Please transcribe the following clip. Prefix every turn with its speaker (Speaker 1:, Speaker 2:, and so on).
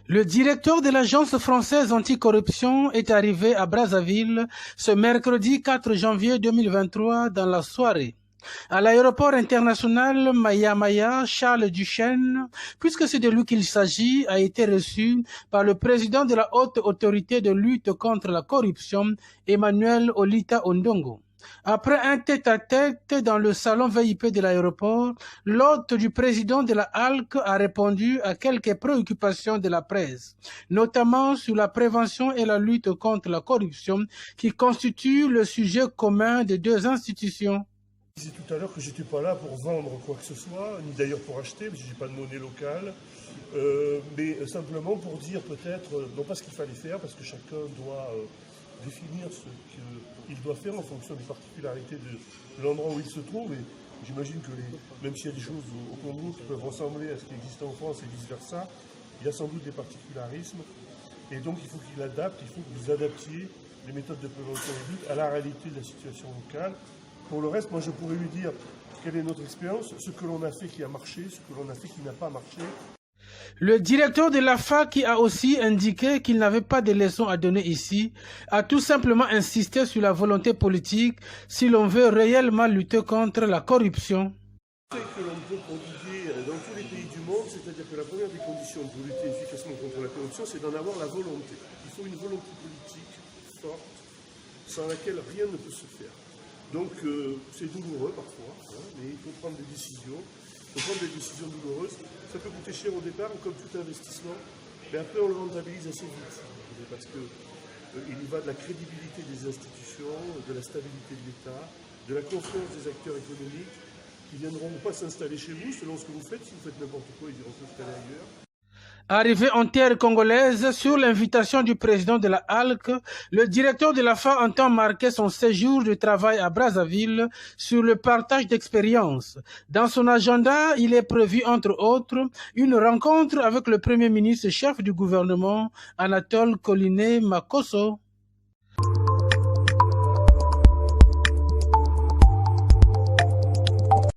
Speaker 1: Le directeur de l'Agence française anticorruption est arrivé à Brazzaville ce mercredi 4 janvier 2023 dans la soirée. À l'aéroport international Maya Charles Duchesne, puisque c'est de lui qu'il s'agit, a été reçu par le président de la haute autorité de lutte contre la corruption, Emmanuel Olita Ondongo. Après un tête-à-tête dans le salon VIP de l'aéroport, l'hôte du président de la HALC a répondu à quelques préoccupations de la presse, notamment sur la prévention et la lutte contre la corruption qui constitue le sujet commun des deux institutions.
Speaker 2: Je disais tout à l'heure que je n'étais pas là pour vendre quoi que ce soit, ni d'ailleurs pour acheter, parce que je n'ai pas de monnaie locale, mais simplement pour dire peut-être, non pas ce qu'il fallait faire, parce que chacun doit définir ce qu'il doit faire en fonction des particularités de l'endroit où il se trouve. Et j'imagine que même s'il y a des choses au Congo qui peuvent ressembler à ce qui existe en France et vice-versa, il y a sans doute des particularismes. Et donc il faut qu'il adapte, il faut que vous adaptiez les méthodes de prévention et de lutte à la réalité de la situation locale. Pour le reste, moi je pourrais lui dire quelle est notre expérience, ce que l'on a fait qui a marché, ce que l'on a fait qui n'a pas marché.
Speaker 1: Le directeur de la FAC, qui a aussi indiqué qu'il n'avait pas de leçons à donner ici, a tout simplement insisté sur la volonté politique si l'on veut réellement lutter contre la corruption.
Speaker 2: Ce que l'on peut prodiguer dans tous les pays du monde, c'est-à-dire que la première des conditions pour lutter efficacement contre la corruption, c'est d'en avoir la volonté. Il faut une volonté politique forte, sans laquelle rien ne peut se faire. Donc c'est douloureux parfois, mais il faut prendre des décisions. Il faut prendre des décisions douloureuses. Ça peut coûter cher au départ, comme tout investissement, mais après on le rentabilise assez vite. Parce qu'il y va de la crédibilité des institutions, de la stabilité de l'État, de la confiance des acteurs économiques qui ne viendront pas s'installer chez vous selon ce que vous faites. Si vous faites n'importe quoi, ils iront s'installer ailleurs.
Speaker 1: Arrivé en terre congolaise, sur l'invitation du président de la HALC, le directeur de la FA entend marquer son séjour de travail à Brazzaville sur le partage d'expériences. Dans son agenda, il est prévu, entre autres, une rencontre avec le premier ministre chef du gouvernement, Anatole Collinet Makosso.